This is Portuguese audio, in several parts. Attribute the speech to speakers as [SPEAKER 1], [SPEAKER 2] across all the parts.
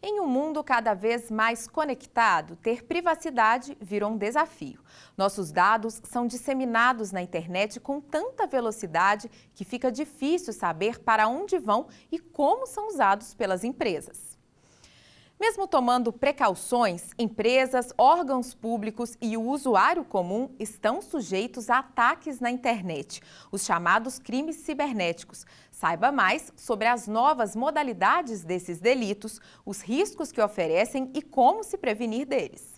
[SPEAKER 1] Em um mundo cada vez mais conectado, ter privacidade virou um desafio. Nossos dados são disseminados na internet com tanta velocidade que fica difícil saber para onde vão e como são usados pelas empresas. Mesmo tomando precauções, empresas, órgãos públicos e o usuário comum estão sujeitos a ataques na internet, os chamados crimes cibernéticos. Saiba mais sobre as novas modalidades desses delitos, os riscos que oferecem e como se prevenir deles.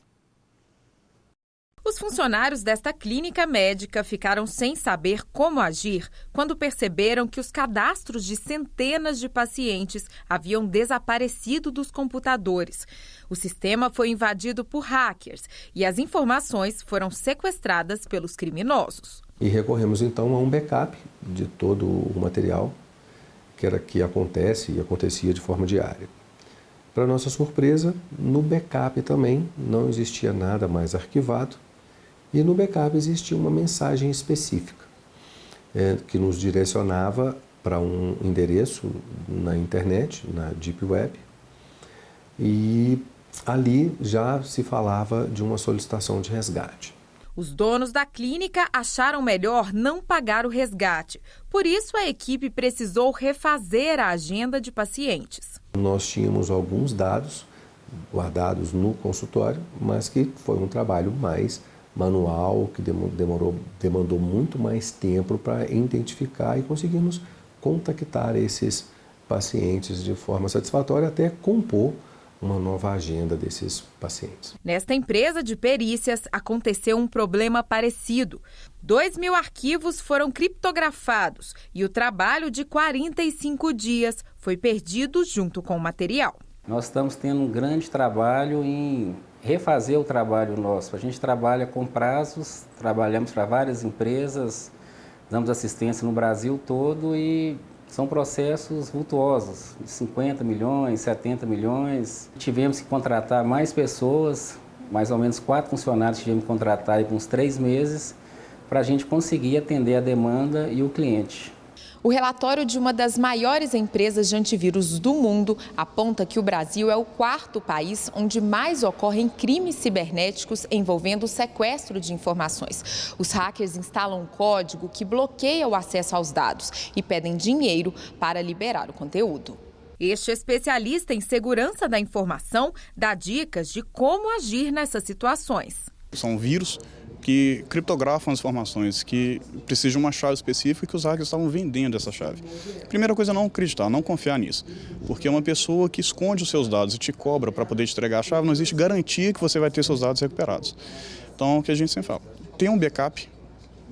[SPEAKER 1] Os funcionários desta clínica médica ficaram sem saber como agir quando perceberam que os cadastros de centenas de pacientes haviam desaparecido dos computadores. O sistema foi invadido por hackers e as informações foram sequestradas pelos criminosos.
[SPEAKER 2] E recorremos então a um backup de todo o material que acontece e acontecia de forma diária. Para nossa surpresa, no backup também não existia nada mais arquivado. E no backup existia uma mensagem específica que nos direcionava para um endereço na internet, na Deep Web, e ali já se falava de uma solicitação de resgate.
[SPEAKER 1] Os donos da clínica acharam melhor não pagar o resgate. Por isso, a equipe precisou refazer a agenda de pacientes.
[SPEAKER 2] Nós tínhamos alguns dados guardados no consultório, mas que foi um trabalho mais manual, que demandou muito mais tempo para identificar e conseguirmos contactar esses pacientes de forma satisfatória até compor uma nova agenda desses pacientes.
[SPEAKER 1] Nesta empresa de perícias aconteceu um problema parecido. 2.000 arquivos foram criptografados e o trabalho de 45 dias foi perdido junto com o material.
[SPEAKER 3] Nós estamos tendo um grande trabalho em refazer o trabalho nosso. A gente trabalha com prazos, trabalhamos para várias empresas, damos assistência no Brasil todo e são processos vultuosos, de 50 milhões, 70 milhões. Tivemos que contratar mais pessoas, mais ou menos 4 funcionários tivemos que contratar aí por uns 3 meses para a gente conseguir atender a demanda e o cliente.
[SPEAKER 1] O relatório de uma das maiores empresas de antivírus do mundo aponta que o Brasil é o 4º país onde mais ocorrem crimes cibernéticos envolvendo o sequestro de informações. Os hackers instalam um código que bloqueia o acesso aos dados e pedem dinheiro para liberar o conteúdo. Este especialista em segurança da informação dá dicas de como agir nessas situações.
[SPEAKER 4] São vírus que criptografam as informações, que precisam de uma chave específica e que os hackers estavam vendendo essa chave. Primeira coisa é não acreditar, não confiar nisso, porque uma pessoa que esconde os seus dados e te cobra para poder te entregar a chave, não existe garantia que você vai ter seus dados recuperados. Então, o que a gente sempre fala, tem um backup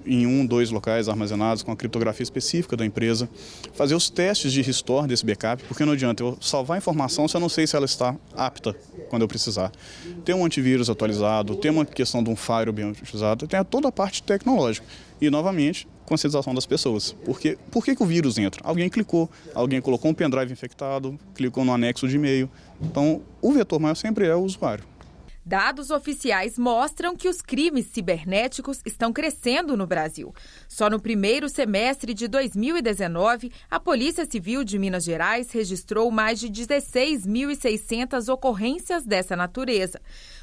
[SPEAKER 4] em 1, 2 locais armazenados com a criptografia específica da empresa, fazer os testes de restore desse backup, porque não adianta eu salvar a informação se eu não sei se ela está apta quando eu precisar. Ter um antivírus atualizado, ter uma questão de um firewall bem utilizado, tem toda a parte tecnológica. E, novamente, conscientização das pessoas. Porque, por que o vírus entra? Alguém clicou, alguém colocou um pendrive infectado, clicou no anexo de e-mail. Então, o vetor maior sempre é o usuário.
[SPEAKER 1] Dados oficiais mostram que os crimes cibernéticos estão crescendo no Brasil. Só no primeiro semestre de 2019, a Polícia Civil de Minas Gerais registrou mais de 16.600 ocorrências dessa natureza.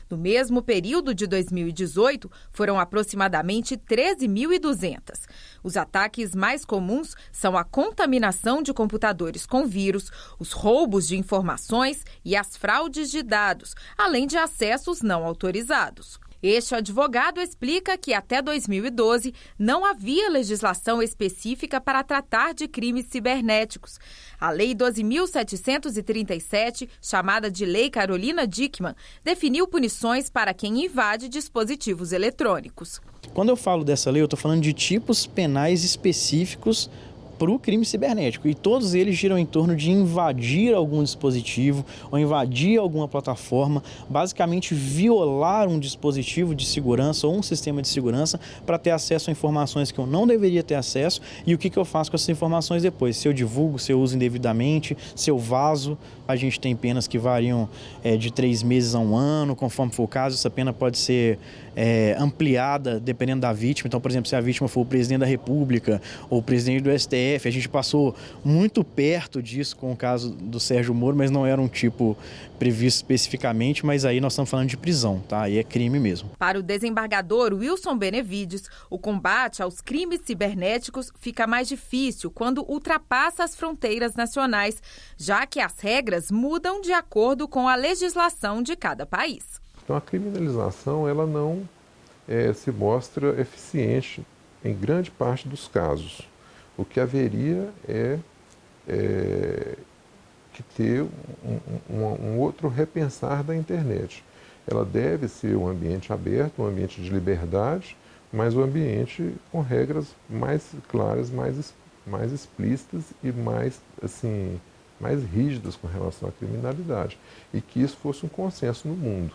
[SPEAKER 1] No mesmo período de 2018, foram aproximadamente 13.200. Os ataques mais comuns são a contaminação de computadores com vírus, os roubos de informações e as fraudes de dados, além de acessos não autorizados. Este advogado explica que até 2012 não havia legislação específica para tratar de crimes cibernéticos. A Lei 12.737, chamada de Lei Carolina Dickmann, definiu punições para quem invade dispositivos eletrônicos.
[SPEAKER 5] Quando eu falo dessa lei, eu estou falando de tipos penais específicos para o crime cibernético, e todos eles giram em torno de invadir algum dispositivo ou invadir alguma plataforma, basicamente violar um dispositivo de segurança ou um sistema de segurança para ter acesso a informações que eu não deveria ter acesso. E o que eu faço com essas informações depois? Se eu divulgo, se eu uso indevidamente, se eu vazo, A gente tem penas que variam de 3 meses a 1 ano, conforme for o caso. Essa pena pode ser ampliada dependendo da vítima. Então, por exemplo, se a vítima for o presidente da República ou o presidente do STF, a gente passou muito perto disso com o caso do Sérgio Moro, mas não era um tipo previsto especificamente, mas aí nós estamos falando de prisão, tá? Aí é crime mesmo.
[SPEAKER 1] Para o desembargador Wilson Benevides, o combate aos crimes cibernéticos fica mais difícil quando ultrapassa as fronteiras nacionais, já que as regras mudam de acordo com a legislação de cada país.
[SPEAKER 6] Então a criminalização ela não se mostra eficiente em grande parte dos casos. O que haveria é que ter um outro repensar da internet. Ela deve ser um ambiente aberto, um ambiente de liberdade, mas um ambiente com regras mais claras, mais explícitas e mais rígidas com relação à criminalidade. E que isso fosse um consenso no mundo.